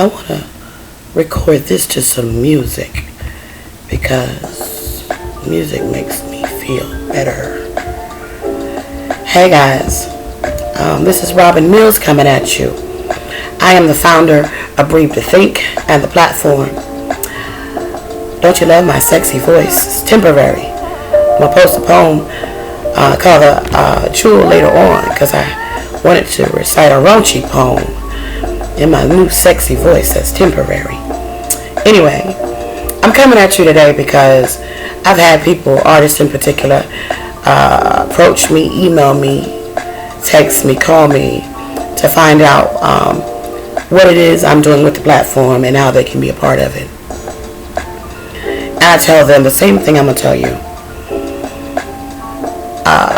I want to record this to some music because music makes me feel better. Hey guys, this is Robin Mills coming at you. I am the founder of Breathe to Think and the platform. Don't you love my sexy voice? It's temporary. I'm going to post a poem called Jewel later on because I wanted to recite a raunchy poem in my new sexy voice that's temporary. Anyway, I'm coming at you today because I've had people, artists in particular, approach me, email me, text me, call me to find out what it is I'm doing with the platform and how they can be a part of it. And I tell them the same thing I'm going to tell you.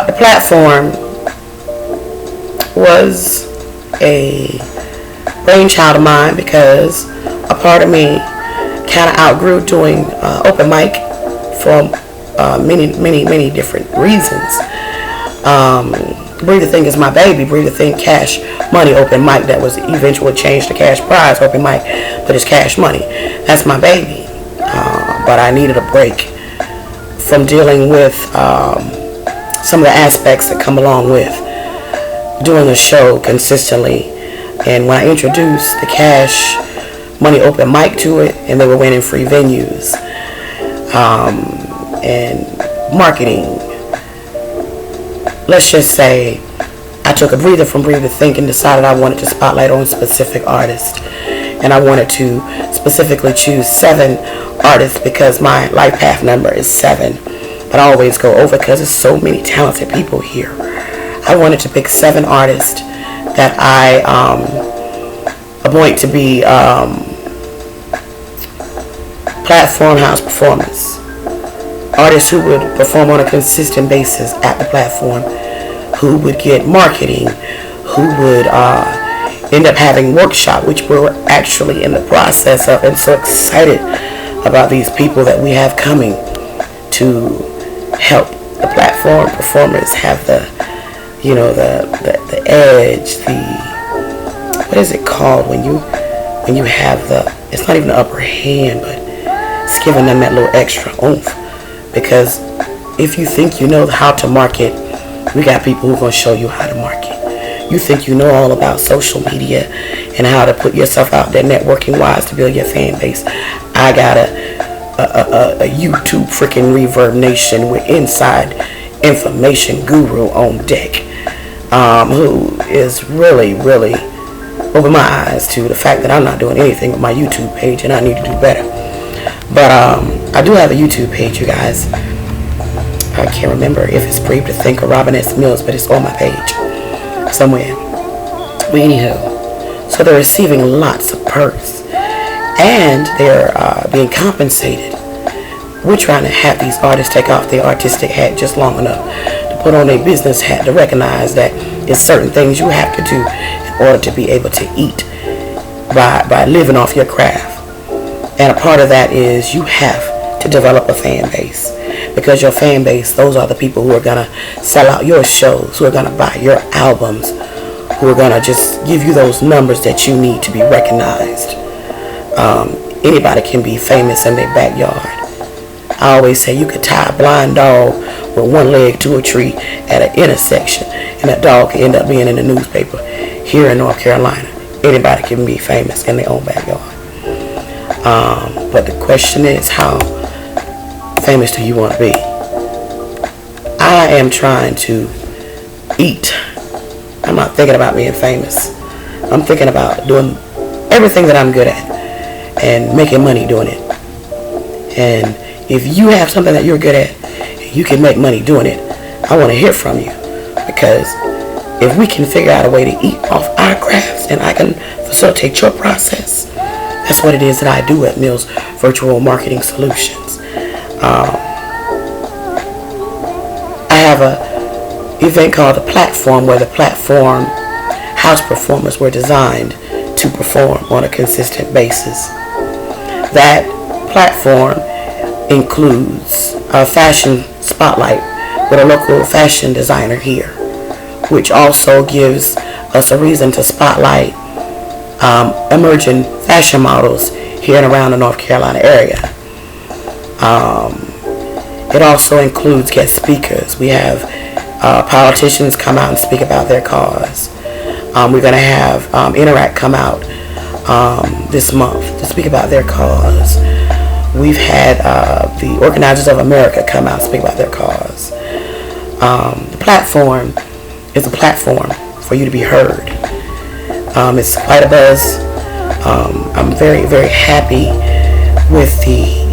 The platform was a brainchild of mine because a part of me kind of outgrew doing open mic for many different reasons. Breathe to Think is my baby. Breathe to Think Cash Money Open Mic that was eventually changed to Cash Prize Open Mic, but it's Cash Money. That's my baby. But I needed a break from dealing with some of the aspects that come along with doing a show consistently. And when I introduced the Cash Money Open Mic to it, and they were winning free venues and marketing, let's just say I took a breather from Breathe to Think and decided I wanted to spotlight on specific artists. And I wanted to specifically choose 7 artists because my life path number is 7. But I always go over because there's so many talented people here. I wanted to pick 7 artists that I appoint to be platform house performers. Artists who would perform on a consistent basis at the platform, who would get marketing, who would end up having workshop, which we're actually in the process of, and so excited about these people that we have coming to help the platform performers have the edge, what is it called when you have it's not even the upper hand, but it's giving them that little extra oomph. Because if you think you know how to market, we got people who are going to show you how to market. You think you know all about social media and how to put yourself out there networking wise to build your fan base. I got a YouTube freaking Reverb Nation with inside information guru on deck, who is really opened my eyes to the fact that I'm not doing anything with my YouTube page and I need to do better. But I do have a YouTube page, you guys. I can't remember if it's Breathe to Think or Robin S. Mills, but it's on my page somewhere. But anywho, so they're receiving lots of perks and they're being compensated. We're trying to have these artists take off their artistic hat just long enough to put on their business hat, to recognize that there's certain things you have to do in order to be able to eat by living off your craft. And a part of that is you have to develop a fan base, because your fan base, those are the people who are going to sell out your shows, who are going to buy your albums, who are going to just give you those numbers that you need to be recognized. Anybody can be famous in their backyard. I always say you could tie a blind dog with one leg to a tree at an intersection, and that dog can end up being in the newspaper here in North Carolina. Anybody can be famous in their own backyard. But the question is, how famous do you want to be? I am trying to eat. I'm not thinking about being famous. I'm thinking about doing everything that I'm good at and making money doing it. And if you have something that you're good at and you can make money doing it, I want to hear from you. Because if we can figure out a way to eat off our crafts and I can facilitate your process, that's what it is that I do at Mills Virtual Marketing Solutions. I have a event called The Platform, where the platform house performers were designed to perform on a consistent basis. That platform includes a fashion spotlight with a local fashion designer here, which also gives us a reason to spotlight emerging fashion models here and around the North Carolina area. It also includes guest speakers. We have politicians come out and speak about their cause. We're going to have Interact come out this month to speak about their cause. We've had the Organizers of America come out and speak about their cause. The platform is a platform for you to be heard. It's quite a buzz. I'm very, very happy with the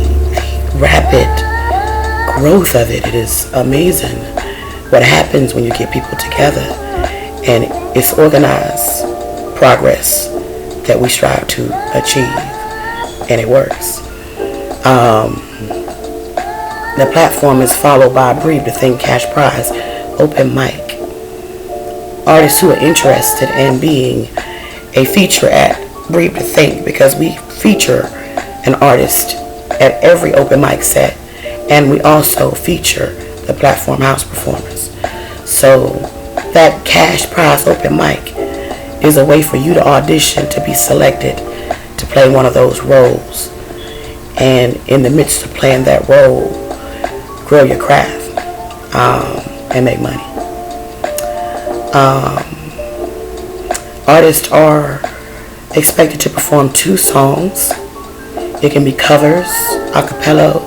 rapid growth of it. It is amazing what happens when you get people together, and it's organized progress that we strive to achieve, and it works. The platform is followed by Breathe to Think Cash Prize open mic. Artists who are interested in being a feature at Breathe to Think, because we feature an artist at every open mic set, and we also feature the Platform House performers. So that cash prize open mic is a way for you to audition to be selected to play one of those roles, and in the midst of playing that role, grow your craft and make money. Artists are expected to perform 2 songs. It can be covers, a cappella,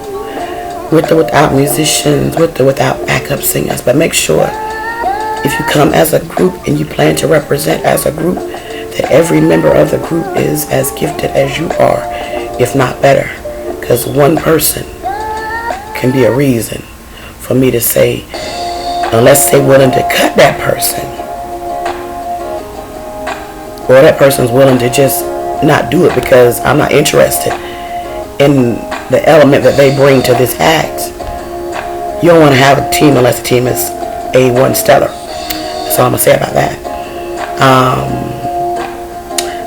with or without musicians, with or without backup singers. But make sure, if you come as a group and you plan to represent as a group, that every member of the group is as gifted as you are, if not better. Because one person can be a reason for me to say, unless they're willing to cut that person, or that person's willing to just not do it because I'm not interested in the element that they bring to this act. You don't want to have a team unless the team is A1 stellar. That's all I'm going to say about that.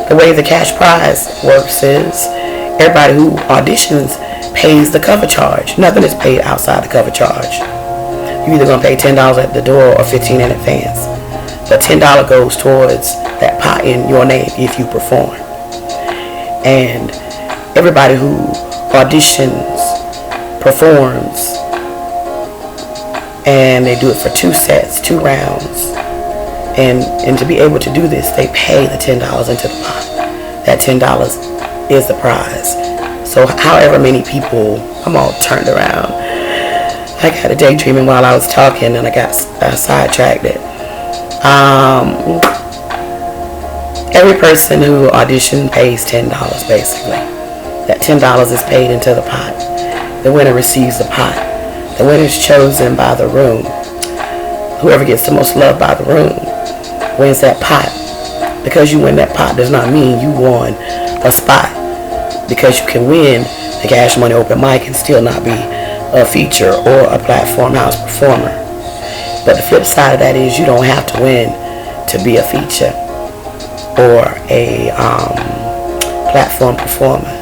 The way the cash prize works is everybody who auditions pays the cover charge. Nothing is paid outside the cover charge. You're either going to pay $10 at the door or $15 in advance. But $10 goes towards that pot in your name if you perform. And everybody who auditions, performs, and they do it for 2 sets, 2 rounds. And to be able to do this, they pay the $10 into the pot. That $10 is the prize. So however many people, I'm all turned around. I got a daydreaming while I was talking and I got sidetracked. Every person who auditioned pays $10 basically. That $10 is paid into the pot. The winner receives the pot. The winner is chosen by the room. Whoever gets the most love by the room wins that pot. Because you win that pot does not mean you won a spot. Because you can win the Cash Money open mic and still not be a feature or a Platform House performer. But the flip side of that is you don't have to win to be a feature or a platform performer.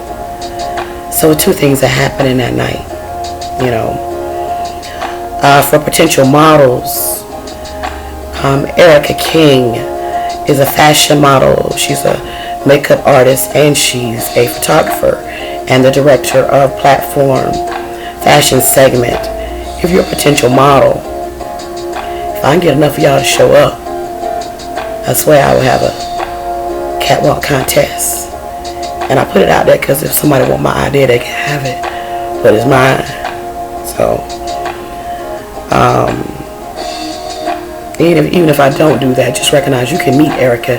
So 2 things are happening that night. You know, for potential models, Erica King is a fashion model. She's a makeup artist and she's a photographer and the director of Platform Fashion Segment. If you're a potential model, if I can get enough of y'all to show up, I swear I will have a catwalk contest. And I put it out there because if somebody want my idea, they can have it, but it's mine. So even if I don't do that, just recognize you can meet Erica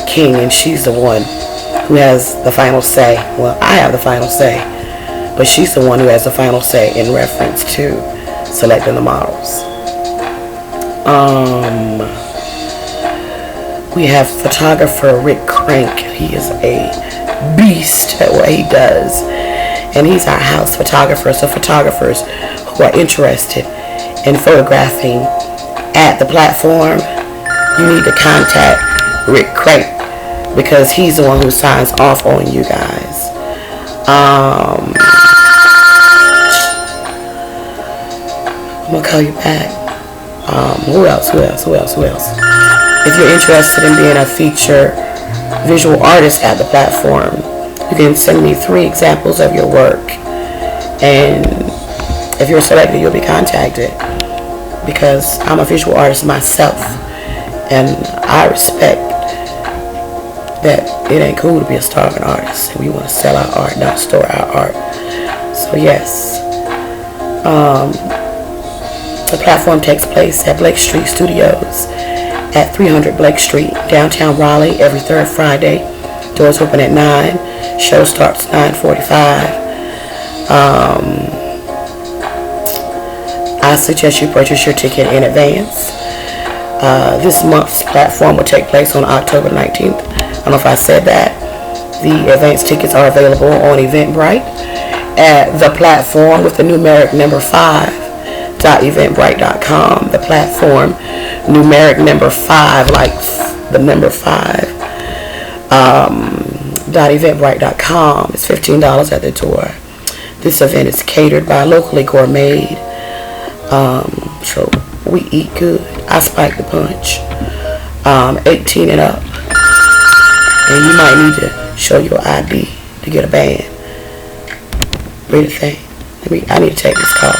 King and she's the one who has the final say. Well, I have the final say, but she's the one who has the final say in reference to selecting the models. We have photographer Rick Crank. He is a beast at what he does, and he's our house photographer. So photographers who are interested in photographing at the platform, you need to contact Rick Crank because he's the one who signs off on you guys. I'm gonna call you back. Who else? If you're interested in being a feature visual artists at the platform. You can send me 3 examples of your work, and if you're selected, you'll be contacted, because I'm a visual artist myself, and I respect that it ain't cool to be a starving artist. We want to sell our art, not store our art. So yes, the platform takes place at Blake Street Studios at 300 Blake Street, downtown Raleigh, every 3rd Friday. Doors open at 9. Show starts 9:45. I suggest you purchase your ticket in advance. This month's platform will take place on October 19th. I don't know if I said that. The advance tickets are available on Eventbrite at the platform with the numeric number 5.eventbrite.com. The platform, numeric number 5, like the number 5. .eventbrite.com. It's $15 at the door. This event is catered by locally gourmet. So we eat good. I spike the punch. 18 and up. And you might need to show your ID to get a band. Read the thing. I need to take this call.